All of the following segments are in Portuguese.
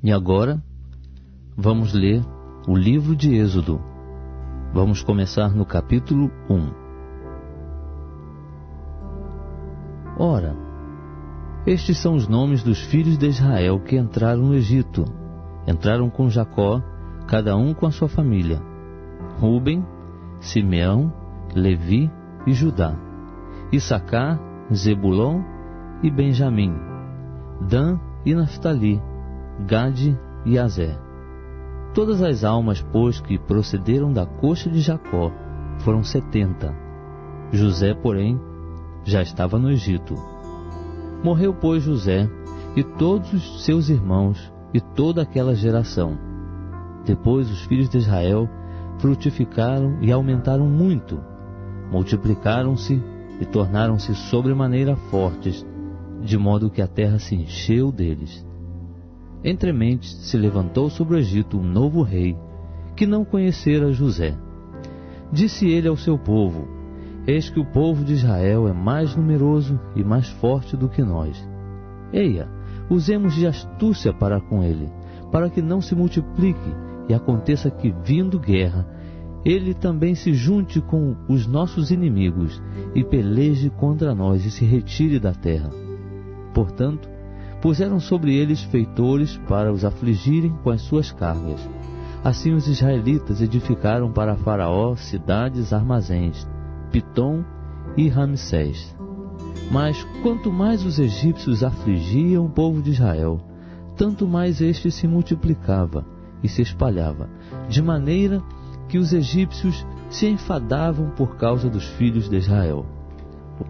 E agora, vamos ler o livro de Êxodo. Vamos começar no capítulo 1. Ora, estes são os nomes dos filhos de Israel que entraram no Egito. Entraram com Jacó, cada um com a sua família: Ruben, Simeão, Levi e Judá, Issacar, Zebulon e Benjamim, Dan e Naftali, Gade e Aser. Todas as almas, pois, que procederam da coxa de Jacó foram 70. José, porém, já estava no Egito. Morreu, pois, José e todos os seus irmãos e toda aquela geração. Depois os filhos de Israel frutificaram e aumentaram muito, multiplicaram-se e tornaram-se sobremaneira fortes, de modo que a terra se encheu deles. Entrementes se levantou sobre o Egito um novo rei, que não conhecera José. Disse ele ao seu povo: Eis que o povo de Israel é mais numeroso e mais forte do que nós. Eia, usemos de astúcia para com ele, para que não se multiplique, e aconteça que, vindo guerra, ele também se junte com os nossos inimigos, e peleje contra nós e se retire da terra. Portanto, puseram sobre eles feitores para os afligirem com as suas cargas. Assim os israelitas edificaram para Faraó cidades armazéns, Pitom e Ramsés. Mas quanto mais os egípcios afligiam o povo de Israel, tanto mais este se multiplicava e se espalhava, de maneira que os egípcios se enfadavam por causa dos filhos de Israel.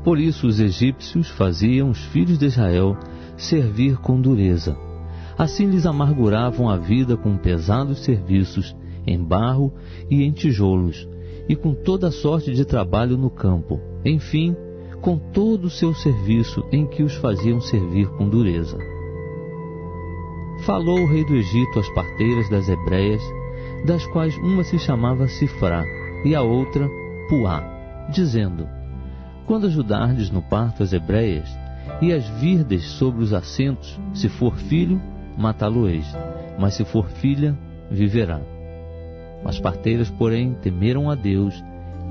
Por isso os egípcios faziam os filhos de Israel servir com dureza. Assim lhes amarguravam a vida com pesados serviços em barro e em tijolos, e com toda sorte de trabalho no campo, enfim, com todo o seu serviço em que os faziam servir com dureza. Falou o rei do Egito às parteiras das hebreias, das quais uma se chamava Sifrá e a outra Puá, dizendo: Quando ajudardes no parto as hebreias, e as virdes sobre os assentos, se for filho, matá-lo-eis, mas se for filha, viverá. As parteiras, porém, temeram a Deus,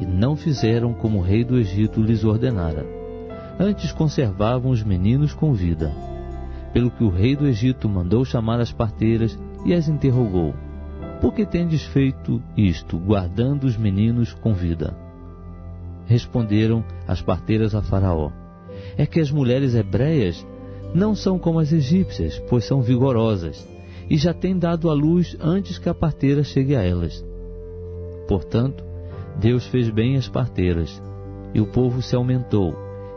e não fizeram como o rei do Egito lhes ordenara. Antes conservavam os meninos com vida. Pelo que o rei do Egito mandou chamar as parteiras e as interrogou: Por que tendes feito isto, guardando os meninos com vida? Responderam as parteiras a Faraó: É que as mulheres hebreias não são como as egípcias, pois são vigorosas, e já têm dado à luz antes que a parteira chegue a elas. Portanto, Deus fez bem às parteiras, e o povo se aumentou,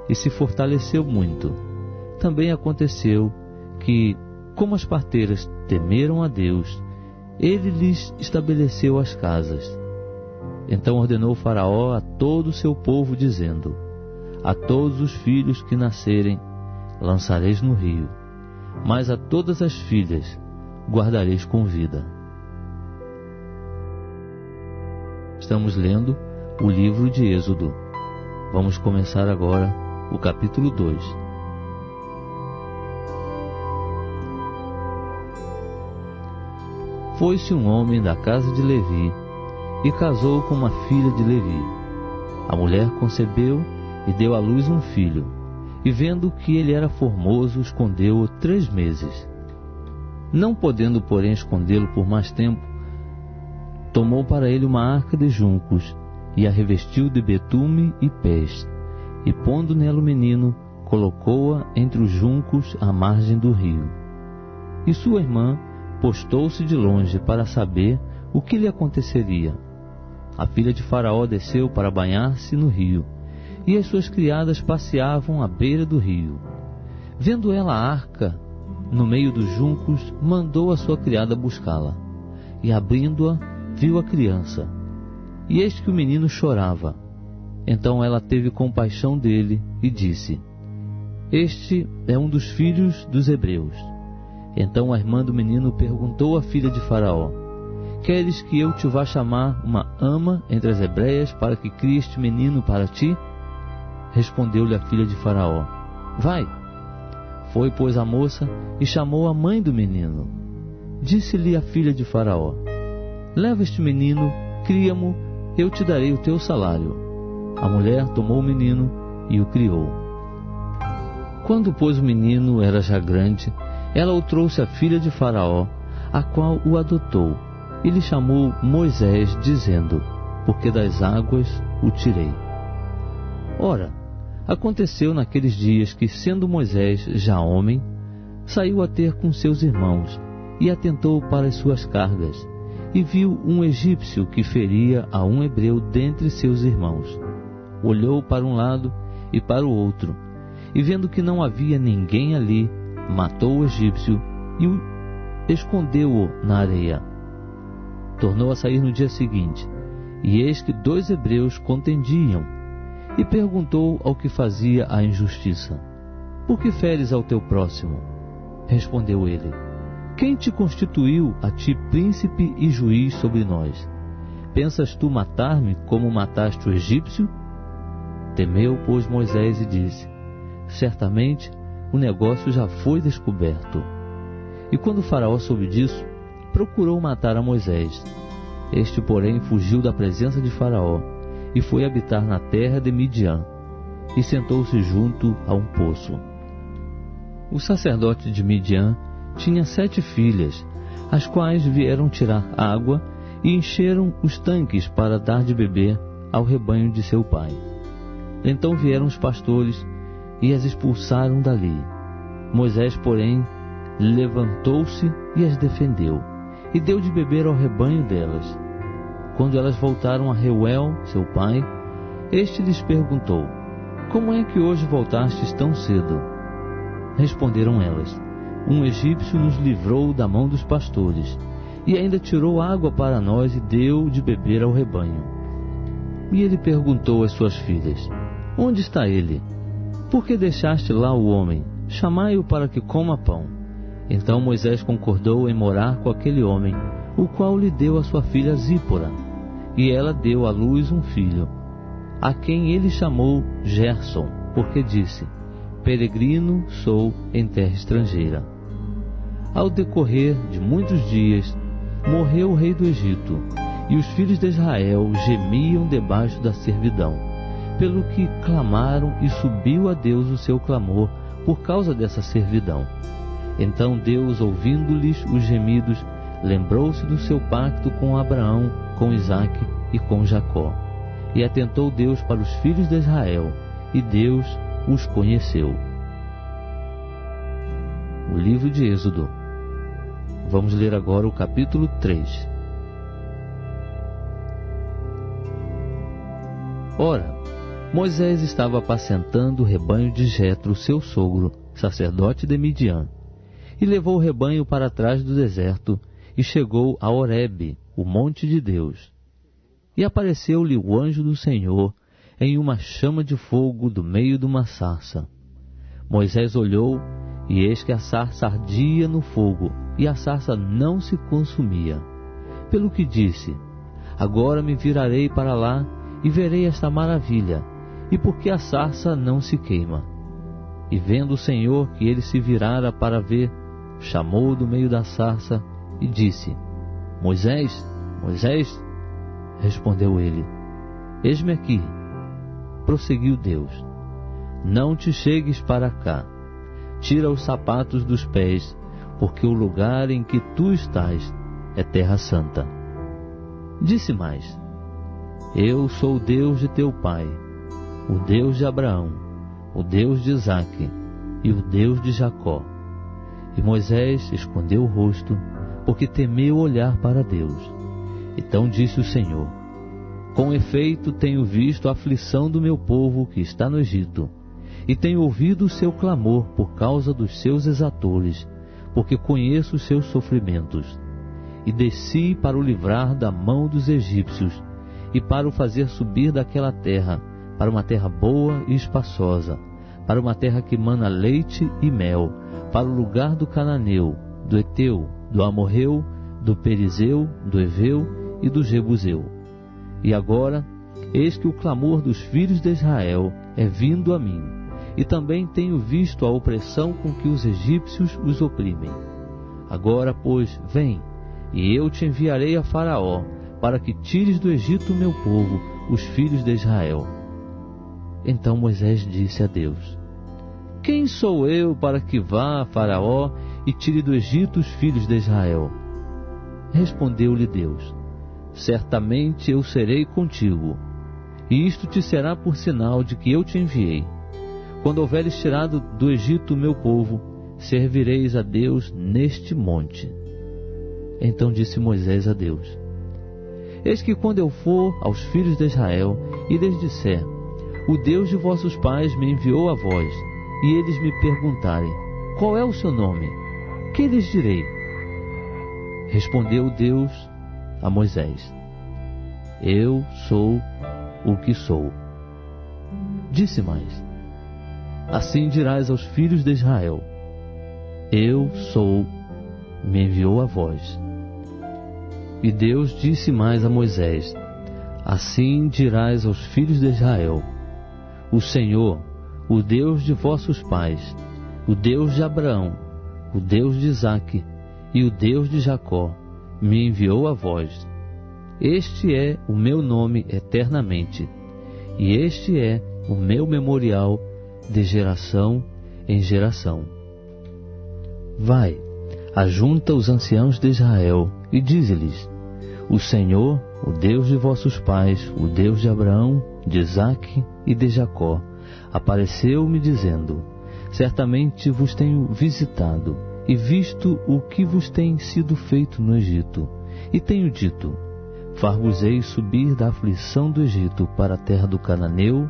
e se fortaleceu muito. Também aconteceu que, como as parteiras temeram a Deus, ele lhes estabeleceu as casas. Então ordenou Faraó a todo o seu povo, dizendo: A todos os filhos que nascerem lançareis no rio, mas a todas as filhas guardareis com vida. Estamos lendo o livro de Êxodo. Vamos começar agora o capítulo 2. Foi-se um homem da casa de Levi e casou com uma filha de Levi. A mulher concebeu e deu à luz um filho, e vendo que ele era formoso, escondeu-o 3 meses. Não podendo, porém, escondê-lo por mais tempo, tomou para ele uma arca de juncos, e a revestiu de betume e pés, e pondo nela o menino, colocou-a entre os juncos à margem do rio. E sua irmã postou-se de longe para saber o que lhe aconteceria. A filha de Faraó desceu para banhar-se no rio, e as suas criadas passeavam à beira do rio. Vendo ela a arca no meio dos juncos, mandou a sua criada buscá-la, e abrindo-a, viu a criança, e eis que o menino chorava. Então ela teve compaixão dele e disse: Este é um dos filhos dos hebreus. Então a irmã do menino perguntou à filha de Faraó: Queres que eu te vá chamar uma ama entre as hebreias para que crie este menino para ti? Respondeu-lhe a filha de Faraó: Vai. Foi, pois, a moça e chamou a mãe do menino. disse-lhe a filha de Faraó: leva este menino, cria-mo, eu te darei o teu salário. A mulher tomou o menino e o criou. Quando, pois, o menino era já grande, ela o trouxe à filha de Faraó, a qual o adotou, e lhe chamou Moisés, dizendo: porque das águas o tirei. Ora, aconteceu naqueles dias que, sendo Moisés já homem, saiu a ter com seus irmãos, e atentou para as suas cargas, e viu um egípcio que feria a um hebreu dentre seus irmãos. Olhou para um lado e para o outro, e vendo que não havia ninguém ali, matou o egípcio e escondeu-o na areia. Tornou a sair no dia seguinte, e eis que 2 hebreus contendiam, e perguntou ao que fazia a injustiça: por que feres ao teu próximo? Respondeu ele: quem te constituiu a ti príncipe e juiz sobre nós? Pensas tu matar-me como mataste o egípcio? Temeu, pois, Moisés e disse: certamente o negócio já foi descoberto. E quando o Faraó soube disso, procurou matar a Moisés. Este, porém, fugiu da presença de Faraó e foi habitar na terra de Midian, e sentou-se junto a um poço. O sacerdote de Midian tinha 7 filhas, as quais vieram tirar água e encheram os tanques para dar de beber ao rebanho de seu pai. Então vieram os pastores e as expulsaram dali. Moisés, porém, levantou-se e as defendeu, e deu de beber ao rebanho delas. Quando elas voltaram a Reuel, seu pai, este lhes perguntou: como é que hoje voltastes tão cedo? Responderam elas: um egípcio nos livrou da mão dos pastores, e ainda tirou água para nós e deu de beber ao rebanho. E ele perguntou às suas filhas: onde está ele? Por que deixaste lá o homem? Chamai-o para que coma pão. Então Moisés concordou em morar com aquele homem, o qual lhe deu a sua filha Zípora, e ela deu à luz um filho, a quem ele chamou Gerson, porque disse: peregrino sou em terra estrangeira. Ao decorrer de muitos dias, morreu o rei do Egito, e os filhos de Israel gemiam debaixo da servidão, pelo que clamaram, e subiu a Deus o seu clamor por causa dessa servidão. Então Deus, ouvindo-lhes os gemidos, lembrou-se do seu pacto com Abraão, com Isaque e com Jacó. E atentou Deus para os filhos de Israel, e Deus os conheceu. O livro de Êxodo. Vamos ler agora o capítulo 3. Ora, Moisés estava apacentando o rebanho de Jetro, seu sogro, sacerdote de Midian, e levou o rebanho para trás do deserto, e chegou a Horebe, o monte de Deus. E apareceu-lhe o anjo do Senhor em uma chama de fogo do meio de uma sarça. Moisés olhou, e eis que a sarça ardia no fogo, e a sarça não se consumia. Pelo que disse: agora me virarei para lá, e verei esta maravilha, e por que a sarça não se queima. E vendo o Senhor que ele se virara para ver, chamou do meio da sarça e disse: Moisés, Moisés. Respondeu ele: eis-me aqui. Prosseguiu Deus: não te chegues para cá, tira os sapatos dos pés, porque o lugar em que tu estás é terra santa. Disse mais: eu sou o Deus de teu pai, o Deus de Abraão, o Deus de Isaque e o Deus de Jacó. E Moisés escondeu o rosto, porque temeu olhar para Deus. Então disse o Senhor: com efeito tenho visto a aflição do meu povo que está no Egito, e tenho ouvido o seu clamor por causa dos seus exatores, porque conheço os seus sofrimentos. E desci para o livrar da mão dos egípcios, e para o fazer subir daquela terra, para uma terra boa e espaçosa, para uma terra que mana leite e mel, para o lugar do cananeu, do Eteu, do Amorreu, do Perizeu, do Eveu e do Jebuseu. E agora, eis que o clamor dos filhos de Israel é vindo a mim, e também tenho visto a opressão com que os egípcios os oprimem. Agora, pois, vem, e eu te enviarei a Faraó, para que tires do Egito o meu povo, os filhos de Israel. Então Moisés disse a Deus: Quem sou eu para que vá a Faraó e tire do Egito os filhos de Israel? Respondeu-lhe Deus: Certamente eu serei contigo, e isto te será por sinal de que eu te enviei. Quando houveres tirado do Egito o meu povo, servireis a Deus neste monte. Então disse Moisés a Deus: Eis que quando eu for aos filhos de Israel e lhes disser: O Deus de vossos pais me enviou a vós, e eles me perguntarem: Qual é o seu nome? Que lhes direi? Respondeu Deus a Moisés: Eu sou o que sou. Disse mais: Assim dirás aos filhos de Israel: Eu sou, me enviou a vós. E Deus disse mais a Moisés: Assim dirás aos filhos de Israel: O Senhor, o Deus de vossos pais, o Deus de Abraão, o Deus de Isaque e o Deus de Jacó, me enviou a vós. Este é o meu nome eternamente, e este é o meu memorial de geração em geração. Vai, ajunta os anciãos de Israel e dize-lhes: O Senhor, o Deus de vossos pais, o Deus de Abraão, de Isaque e de Jacó, apareceu-me dizendo: Certamente vos tenho visitado e visto o que vos tem sido feito no Egito, e tenho dito: Far-vos-ei subir da aflição do Egito para a terra do Cananeu,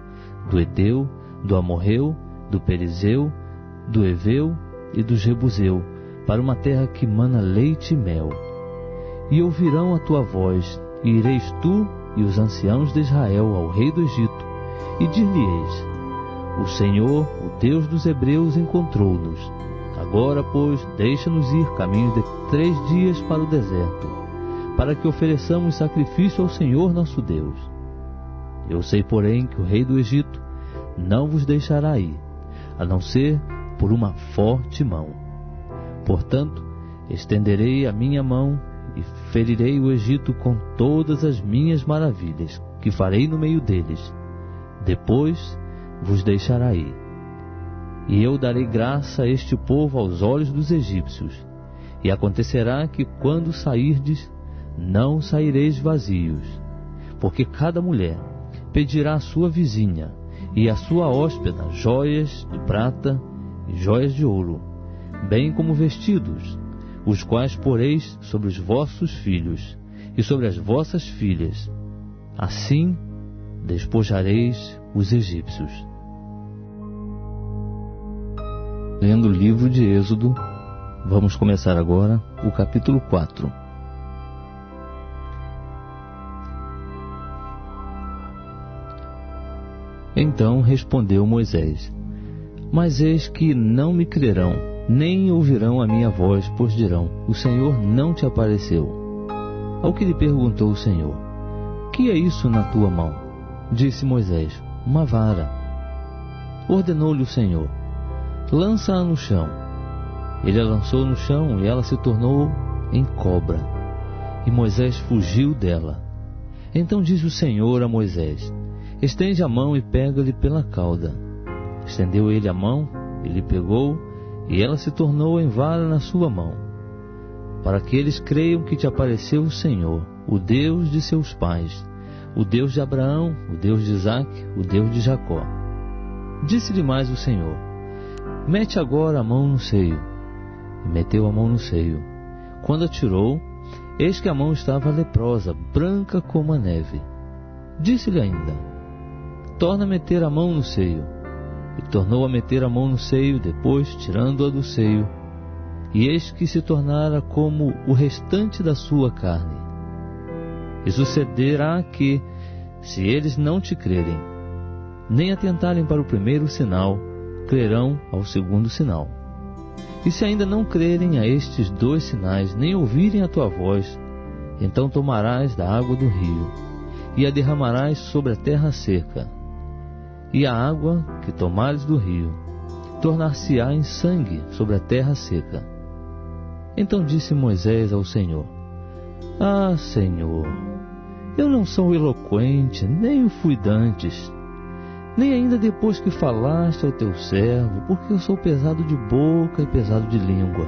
do Hedeu, do Amorreu, do Perizeu, do Heveu e do Jebuseu, para uma terra que mana leite e mel. E ouvirão a tua voz, e ireis tu e os anciãos de Israel ao rei do Egito, e dir-lhe-eis: O Senhor, o Deus dos Hebreus, encontrou-nos. Agora, pois, deixa-nos ir caminho de 3 dias para o deserto, para que ofereçamos sacrifício ao Senhor nosso Deus. Eu sei, porém, que o rei do Egito não vos deixará ir, a não ser por uma forte mão. Portanto, estenderei a minha mão e ferirei o Egito com todas as minhas maravilhas, que farei no meio deles. Depois vos deixará ir. E eu darei graça a este povo aos olhos dos egípcios. E acontecerá que, quando sairdes, não saireis vazios, porque cada mulher pedirá à sua vizinha e à sua hóspeda joias de prata e joias de ouro, bem como vestidos, os quais poreis sobre os vossos filhos e sobre as vossas filhas. Assim despojareis os egípcios. Lendo o livro de Êxodo, vamos começar agora o capítulo 4. Então respondeu Moisés: Mas eis que não me crerão, nem ouvirão a minha voz, pois dirão: O Senhor não te apareceu. Ao que lhe perguntou o Senhor: Que é isso na tua mão? Disse Moisés: Uma vara. Ordenou-lhe o Senhor: Lança-a no chão. Ele a lançou no chão e ela se tornou em cobra. E Moisés fugiu dela. Então disse o Senhor a Moisés: Estende a mão e pega-lhe pela cauda. Estendeu ele a mão, ele pegou, e ela se tornou em vara na sua mão, para que eles creiam que te apareceu o Senhor, o Deus de seus pais, o Deus de Abraão, o Deus de Isaque, o Deus de Jacó. Disse-lhe mais o Senhor: Mete agora a mão no seio. E meteu a mão no seio. Quando a tirou, eis que a mão estava leprosa, branca como a neve. Disse-lhe ainda: Torna a meter a mão no seio. E tornou a meter a mão no seio, depois tirando-a do seio, e eis que se tornara como o restante da sua carne. E sucederá que, se eles não te crerem, nem atentarem para o primeiro sinal, crerão ao segundo sinal. E se ainda não crerem a estes 2 sinais, nem ouvirem a tua voz, então tomarás da água do rio, e a derramarás sobre a terra seca. E a água que tomares do rio tornar-se-á em sangue sobre a terra seca. Então disse Moisés ao Senhor: Ah, Senhor, eu não sou eloquente, nem o fui dantes, nem ainda depois que falaste ao teu servo, porque eu sou pesado de boca e pesado de língua.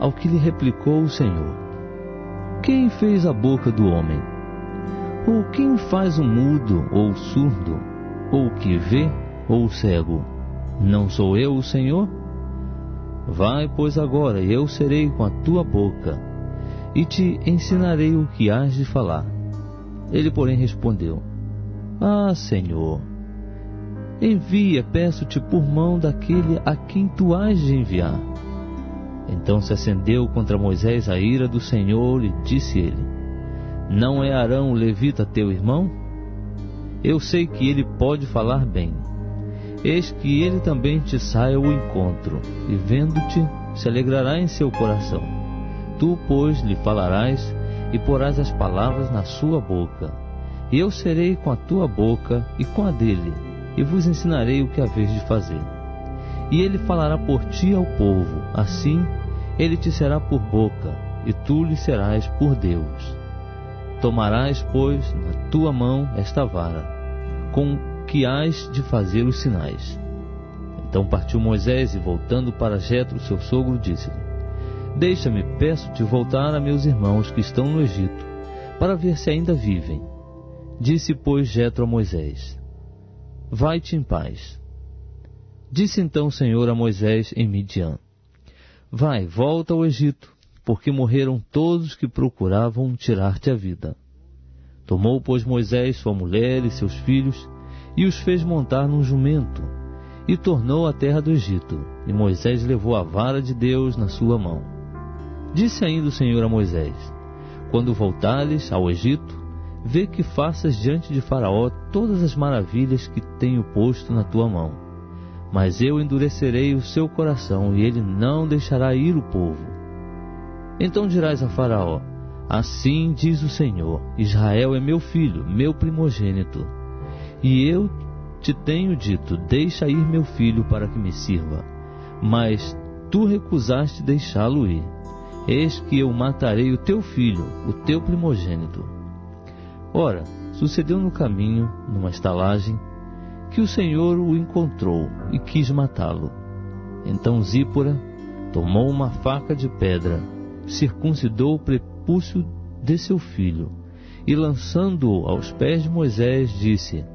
Ao que lhe replicou o Senhor: Quem fez a boca do homem? Ou quem faz o mudo ou o surdo, ou o que vê ou o cego? Não sou eu o Senhor? Vai, pois, agora, e eu serei com a tua boca, e te ensinarei o que hás de falar. Ele, porém, respondeu: Ah, Senhor, envia, peço-te, por mão daquele a quem tu hás de enviar. Então se acendeu contra Moisés a ira do Senhor, e disse ele: Não é Arão o levita teu irmão? Eu sei que ele pode falar bem. Eis que ele também te sai ao encontro, e vendo-te, se alegrará em seu coração. Tu, pois, lhe falarás, e porás as palavras na sua boca. E eu serei com a tua boca e com a dele, e vos ensinarei o que haveis de fazer. E ele falará por ti ao povo, assim ele te será por boca, e tu lhe serás por Deus. Tomarás, pois, na tua mão esta vara, com que hás de fazer os sinais. Então partiu Moisés, e voltando para Jetro, seu sogro, disse-lhe: Deixa-me, peço-te, voltar a meus irmãos que estão no Egito, para ver se ainda vivem. Disse, pois, Jetro a Moisés: Vai-te em paz. Disse então o Senhor a Moisés em Midian: Vai, volta ao Egito, porque morreram todos que procuravam tirar-te a vida. Tomou, pois, Moisés sua mulher e seus filhos, e os fez montar num jumento, e tornou à terra do Egito, e Moisés levou a vara de Deus na sua mão. Disse ainda o Senhor a Moisés: Quando voltares ao Egito, vê que faças diante de Faraó todas as maravilhas que tenho posto na tua mão. Mas eu endurecerei o seu coração, e ele não deixará ir o povo. Então dirás a Faraó: Assim diz o Senhor: Israel é meu filho, meu primogênito. E eu te tenho dito: Deixa ir meu filho para que me sirva. Mas tu recusaste deixá-lo ir. Eis que eu matarei o teu filho, o teu primogênito. Ora, sucedeu no caminho, numa estalagem, que o Senhor o encontrou e quis matá-lo. Então Zípora tomou uma faca de pedra, circuncidou o prepúcio de seu filho, e lançando-o aos pés de Moisés, disse: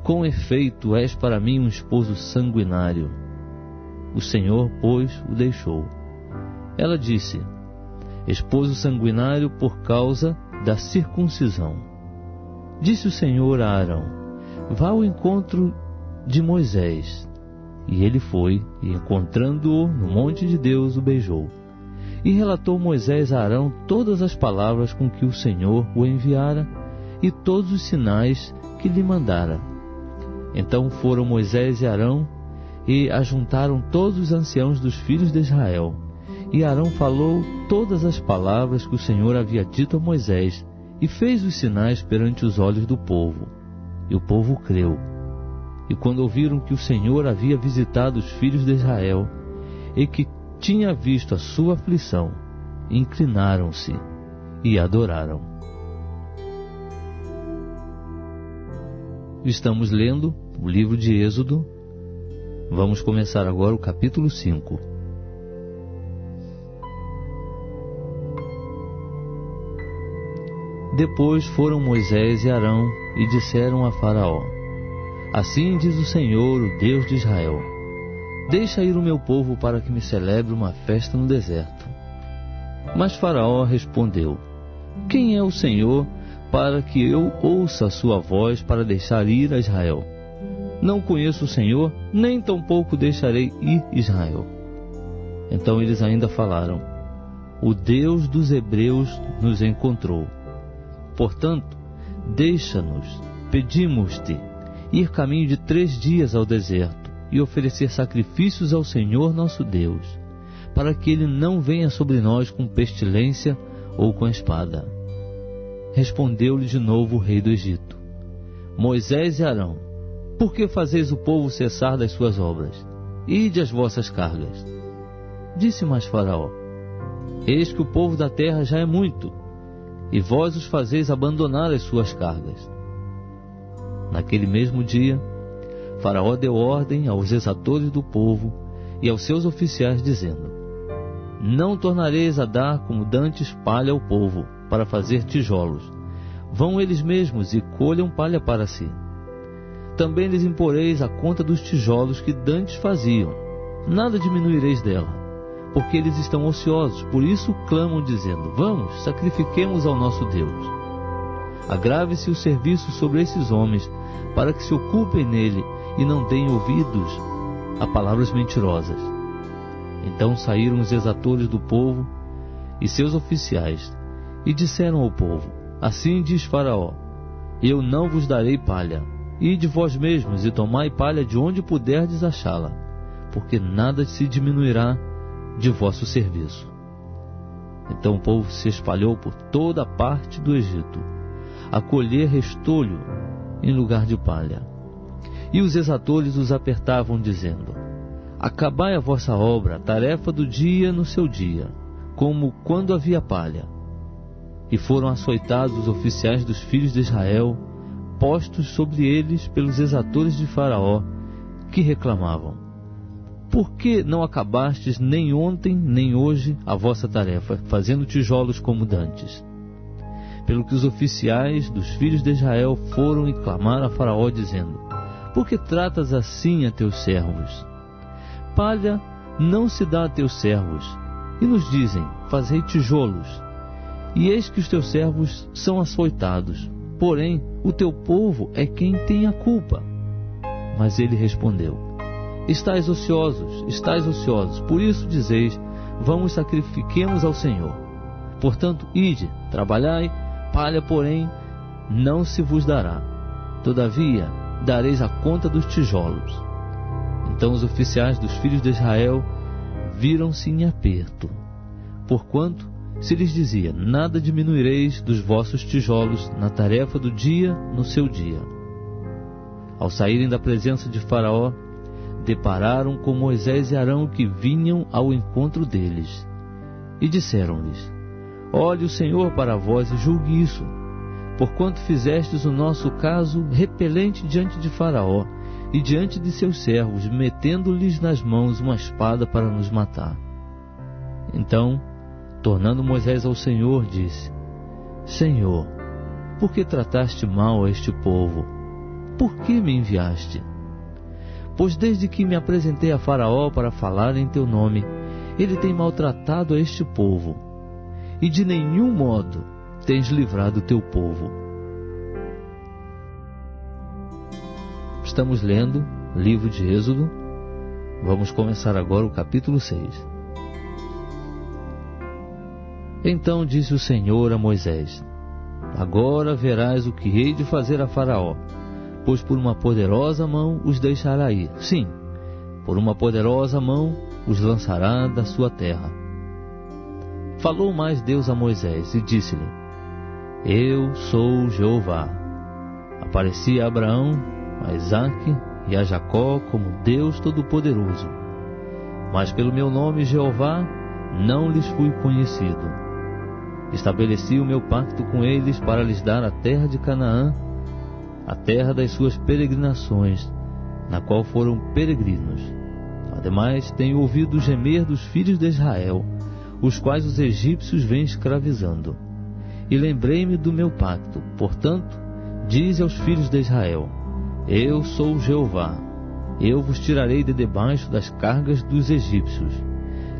Com efeito és para mim um esposo sanguinário. O Senhor, pois, o deixou. Ela disse: Esposo sanguinário por causa da circuncisão. Disse o Senhor a Arão: Vá ao encontro de Moisés. E ele foi, e encontrando-o no monte de Deus, o beijou. E relatou Moisés a Arão todas as palavras com que o Senhor o enviara, e todos os sinais que lhe mandara. Então foram Moisés e Arão, e ajuntaram todos os anciãos dos filhos de Israel. E Arão falou todas as palavras que o Senhor havia dito a Moisés, e fez os sinais perante os olhos do povo. E o povo creu. E quando ouviram que o Senhor havia visitado os filhos de Israel, e que tinha visto a sua aflição, inclinaram-se e adoraram. Estamos lendo o livro de Êxodo. Vamos começar agora o capítulo 5. Depois foram Moisés e Arão e disseram a Faraó: Assim diz o Senhor, o Deus de Israel: Deixa ir o meu povo para que me celebre uma festa no deserto. Mas Faraó respondeu: Quem é o Senhor para que eu ouça a sua voz para deixar ir a Israel? Não conheço o Senhor, nem tampouco deixarei ir Israel. Então eles ainda falaram: O Deus dos hebreus nos encontrou. Portanto, deixa-nos, pedimos-te, ir caminho de 3 dias ao deserto e oferecer sacrifícios ao Senhor nosso Deus, para que Ele não venha sobre nós com pestilência ou com a espada. Respondeu-lhe de novo o rei do Egito: Moisés e Arão, por que fazeis o povo cessar das suas obras? Ide às vossas cargas. Disse mais Faraó: eis que o povo da terra já é muito, e vós os fazeis abandonar as suas cargas. Naquele mesmo dia, Faraó deu ordem aos exatores do povo e aos seus oficiais, dizendo: não tornareis a dar como dantes palha ao povo, para fazer tijolos. Vão eles mesmos e colham palha para si. Também lhes imporeis a conta dos tijolos que dantes faziam. Nada diminuireis dela, porque eles estão ociosos, por isso clamam, dizendo: vamos, sacrifiquemos ao nosso Deus. Agrave-se o serviço sobre esses homens, para que se ocupem nele e não deem ouvidos a palavras mentirosas. Então saíram os exatores do povo e seus oficiais, e disseram ao povo: assim diz Faraó: eu não vos darei palha. Ide vós mesmos e tomai palha de onde puderdes achá-la, porque nada se diminuirá de vosso serviço. Então o povo se espalhou por toda a parte do Egito, a colher restolho em lugar de palha. E os exatores os apertavam, dizendo: acabai a vossa obra, a tarefa do dia no seu dia, como quando havia palha. E foram açoitados os oficiais dos filhos de Israel, postos sobre eles pelos exatores de Faraó, que reclamavam: por que não acabastes nem ontem nem hoje a vossa tarefa, fazendo tijolos como dantes? Pelo que os oficiais dos filhos de Israel foram e clamaram a Faraó, dizendo: por que tratas assim a teus servos? Palha não se dá a teus servos, e nos dizem: fazei tijolos. E eis que os teus servos são açoitados, porém o teu povo é quem tem a culpa. Mas ele respondeu: estais ociosos, por isso dizeis: vamos, sacrifiquemos ao Senhor. Portanto, ide, trabalhai, palha, porém, não se vos dará. Todavia, dareis a conta dos tijolos. Então os oficiais dos filhos de Israel viram-se em aperto, porquanto se lhes dizia: nada diminuireis dos vossos tijolos na tarefa do dia no seu dia. Ao saírem da presença de Faraó, depararam com Moisés e Arão, que vinham ao encontro deles, e disseram-lhes: olhe o Senhor para vós e julgue isso, porquanto fizestes o nosso caso repelente diante de Faraó e diante de seus servos, metendo-lhes nas mãos uma espada para nos matar. Então, tornando Moisés ao Senhor, disse: Senhor, por que trataste mal a este povo? Por que me enviaste? Pois desde que me apresentei a Faraó para falar em teu nome, ele tem maltratado a este povo, e de nenhum modo tens livrado o teu povo. Estamos lendo o livro de Êxodo. Vamos começar agora o capítulo 6. Então disse o Senhor a Moisés: agora verás o que hei de fazer a Faraó, pois por uma poderosa mão os deixará ir. Sim, por uma poderosa mão os lançará da sua terra. Falou mais Deus a Moisés e disse-lhe: Eu sou Jeová. Apareci a Abraão, a Isaque e a Jacó como Deus Todo-Poderoso. Mas pelo meu nome Jeová não lhes fui conhecido. Estabeleci o meu pacto com eles para lhes dar a terra de Canaã, a terra das suas peregrinações, na qual foram peregrinos. Ademais, tenho ouvido o gemer dos filhos de Israel, os quais os egípcios vêm escravizando. E lembrei-me do meu pacto. Portanto, dize aos filhos de Israel: Eu sou Jeová. Eu vos tirarei de debaixo das cargas dos egípcios.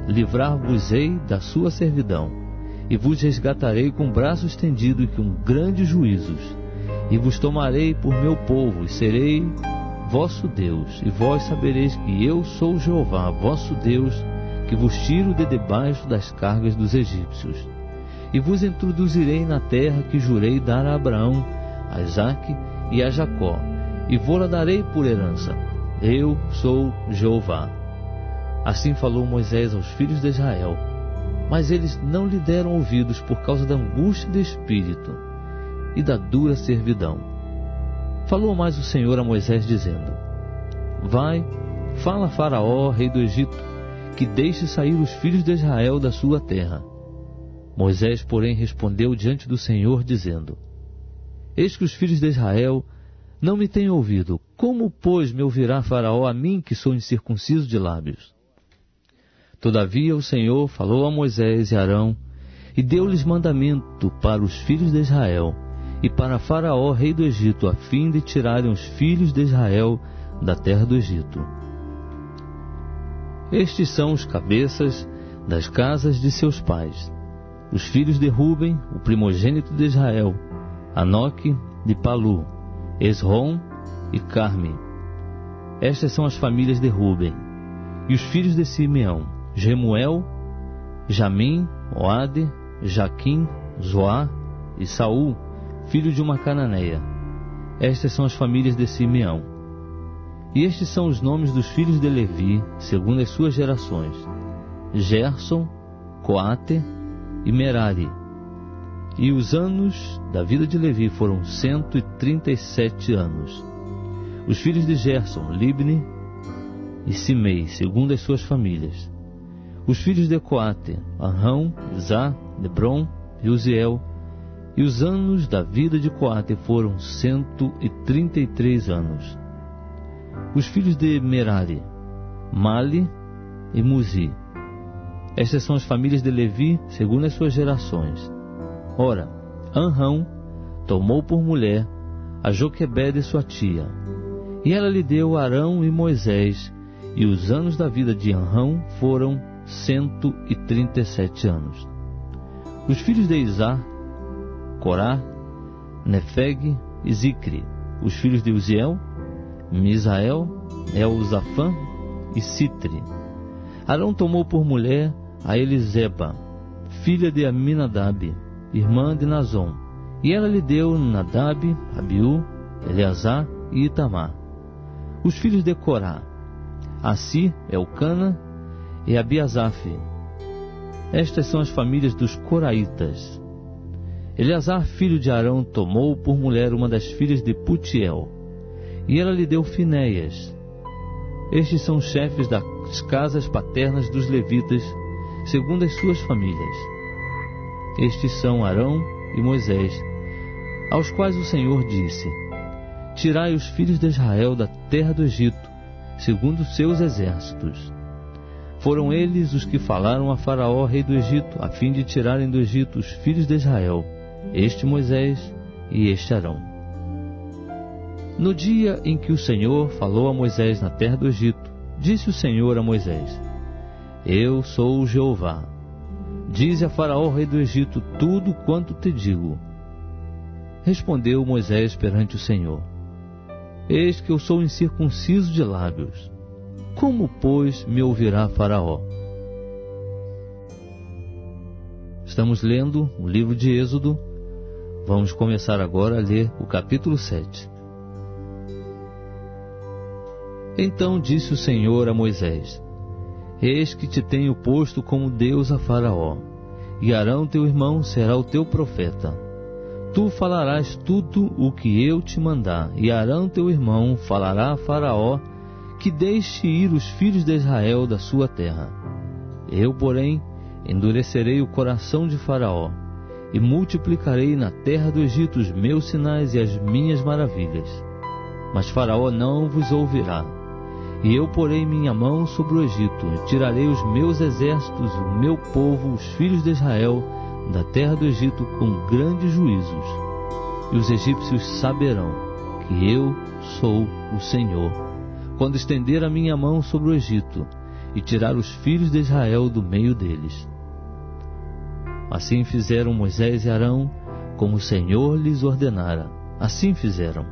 Livrar-vos-ei da sua servidão, e vos resgatarei com o braço estendido e com grandes juízos. E vos tomarei por meu povo, e serei vosso Deus. E vós sabereis que eu sou Jeová, vosso Deus, que vos tiro de debaixo das cargas dos egípcios. E vos introduzirei na terra que jurei dar a Abraão, a Isaque e a Jacó, e vou-la darei por herança. Eu sou Jeová. Assim falou Moisés aos filhos de Israel, mas eles não lhe deram ouvidos por causa da angústia de espírito e da dura servidão. Falou mais o Senhor a Moisés, dizendo: Vai, fala a Faraó, rei do Egito, que deixe sair os filhos de Israel da sua terra. Moisés, porém, respondeu diante do Senhor, dizendo: Eis que os filhos de Israel não me têm ouvido. Como, pois, me ouvirá Faraó a mim, que sou incircunciso de lábios? Todavia o Senhor falou a Moisés e Arão, e deu-lhes mandamento para os filhos de Israel, e para Faraó, rei do Egito, a fim de tirarem os filhos de Israel da terra do Egito. Estes são os cabeças das casas de seus pais. Os filhos de Ruben, o primogênito de Israel, Anoque de Palu, Esrom e Carme. Estas são as famílias de Ruben. E os filhos de Simeão, Jemuel, Jamim, Oade, Jaquim, Zoá e Saul, filho de uma cananeia. Estas são as famílias de Simeão. E estes são os nomes dos filhos de Levi, segundo as suas gerações: Gerson, Coate e Merari. E os anos da vida de Levi foram 137 anos. Os filhos de Gerson, Libni e Simei, segundo as suas famílias. Os filhos de Coate, Arrão, Izá, Hebron e Uziel. E os anos da vida de Coate foram 133 anos. Os filhos de Merari, Mali e Muzi. Estas são as famílias de Levi, segundo as suas gerações. Ora, Arrão tomou por mulher a Joquebede, sua tia, e ela lhe deu Arão e Moisés, e os anos da vida de Arrão foram 137 anos. Os filhos de Izá, Corá, Nefeg e Zicri. Os filhos de Uziel, Misael, Elzafã e Citri. Arão tomou por mulher a Eliseba, filha de Aminadab, irmã de Nazon, e ela lhe deu Nadab, Abiú, Eleazar e Itamar. Os filhos de Corá, Assi, Elcana e Abiasaf. Estas são as famílias dos coraitas. Eleazar, filho de Arão, tomou por mulher uma das filhas de Putiel, e ela lhe deu Finéias. Estes são os chefes das casas paternas dos levitas, segundo as suas famílias. Estes são Arão e Moisés, aos quais o Senhor disse: Tirai os filhos de Israel da terra do Egito, segundo os seus exércitos. Foram eles os que falaram a Faraó, rei do Egito, a fim de tirarem do Egito os filhos de Israel, este Moisés e este Arão. No dia em que o Senhor falou a Moisés na terra do Egito, disse o Senhor a Moisés: Eu sou o Jeová. Dize a Faraó, rei do Egito, tudo quanto te digo. Respondeu Moisés perante o Senhor: Eis que eu sou incircunciso de lábios. Como, pois, me ouvirá Faraó? Estamos lendo o livro de Êxodo. Vamos começar agora a ler o capítulo 7. Então disse o Senhor a Moisés: Eis que te tenho posto como Deus a Faraó, e Arão teu irmão será o teu profeta. Tu falarás tudo o que eu te mandar, e Arão teu irmão falará a Faraó, que deixe ir os filhos de Israel da sua terra. Eu, porém, endurecerei o coração de Faraó, e multiplicarei na terra do Egito os meus sinais e as minhas maravilhas. Mas Faraó não vos ouvirá. E eu porei minha mão sobre o Egito, e tirarei os meus exércitos, o meu povo, os filhos de Israel, da terra do Egito com grandes juízos. E os egípcios saberão que eu sou o Senhor, quando estender a minha mão sobre o Egito, e tirar os filhos de Israel do meio deles. Assim fizeram Moisés e Arão, como o Senhor lhes ordenara. Assim fizeram.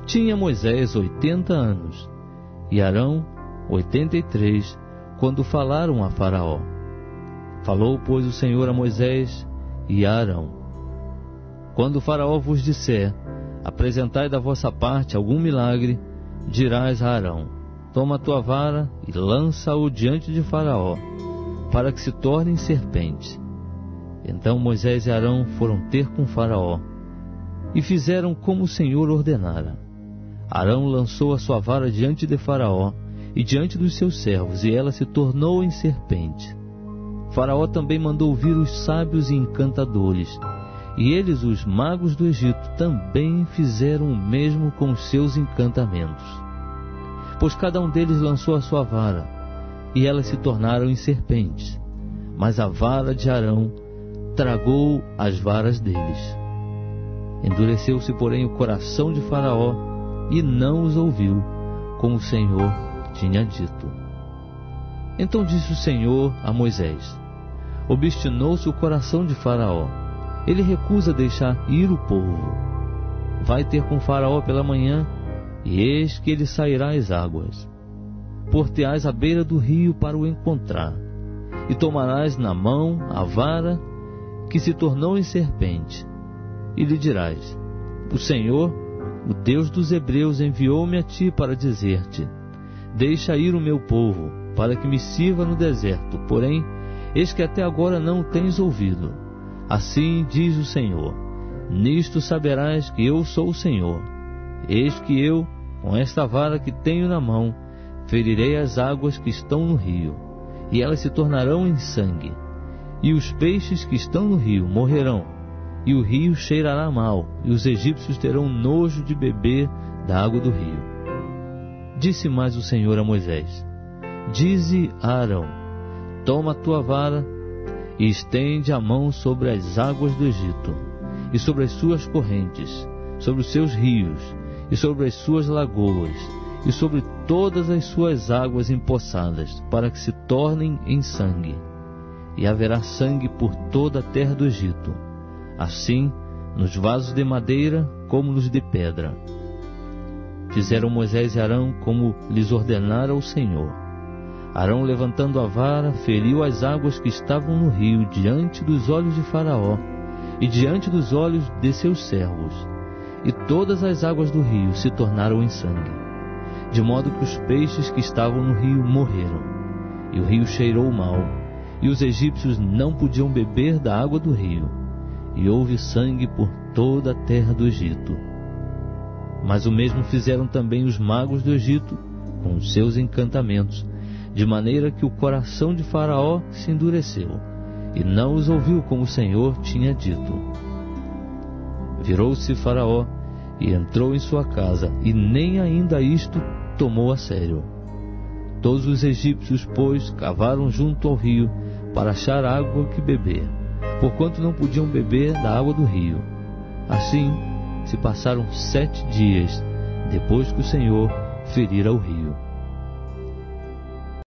Tinha Moisés 80 anos, e Arão 83, quando falaram a Faraó. Falou, pois, o Senhor a Moisés e a Arão: Quando o Faraó vos disser: Apresentai da vossa parte algum milagre, dirás a Arão: Toma a tua vara e lança-o diante de Faraó, para que se torne em serpente. Então Moisés e Arão foram ter com Faraó, e fizeram como o Senhor ordenara. Arão lançou a sua vara diante de Faraó e diante dos seus servos, e ela se tornou em serpente. Faraó também mandou vir os sábios e encantadores, e eles, os magos do Egito, também fizeram o mesmo com os seus encantamentos. Pois cada um deles lançou a sua vara, e elas se tornaram em serpentes, mas a vara de Arão tragou as varas deles. Endureceu-se, porém, o coração de Faraó, e não os ouviu, como o Senhor tinha dito. Então disse o Senhor a Moisés: obstinou-se o coração de Faraó, ele recusa deixar ir o povo. Vai ter com Faraó pela manhã, e eis que ele sairá às águas. Por-te-ás à beira do rio para o encontrar, e tomarás na mão a vara que se tornou em serpente, e lhe dirás: o Senhor, o Deus dos Hebreus, enviou-me a ti para dizer-te: deixa ir o meu povo, para que me sirva no deserto, porém, eis que até agora não o tens ouvido. Assim diz o Senhor: nisto saberás que eu sou o Senhor. Eis que eu, com esta vara que tenho na mão, ferirei as águas que estão no rio, e elas se tornarão em sangue, e os peixes que estão no rio morrerão, e o rio cheirará mal, e os egípcios terão nojo de beber da água do rio. Disse mais o Senhor a Moisés: dize a Arão: toma a tua vara e estende a mão sobre as águas do Egito, e sobre as suas correntes, sobre os seus rios, e sobre as suas lagoas, e sobre todas as suas águas empoçadas, para que se tornem em sangue. E haverá sangue por toda a terra do Egito, assim nos vasos de madeira como nos de pedra. Fizeram Moisés e Arão como lhes ordenara o Senhor. Arão, levantando a vara, feriu as águas que estavam no rio diante dos olhos de Faraó e diante dos olhos de seus servos, e todas as águas do rio se tornaram em sangue, de modo que os peixes que estavam no rio morreram, e o rio cheirou mal, e os egípcios não podiam beber da água do rio, e houve sangue por toda a terra do Egito. Mas o mesmo fizeram também os magos do Egito com os seus encantamentos, de maneira que o coração de Faraó se endureceu, e não os ouviu como o Senhor tinha dito. Virou-se Faraó e entrou em sua casa, e nem ainda isto tomou a sério. Todos os egípcios, pois, cavaram junto ao rio para achar água que beber, porquanto não podiam beber da água do rio. Assim se passaram 7 dias, depois que o Senhor ferira o rio.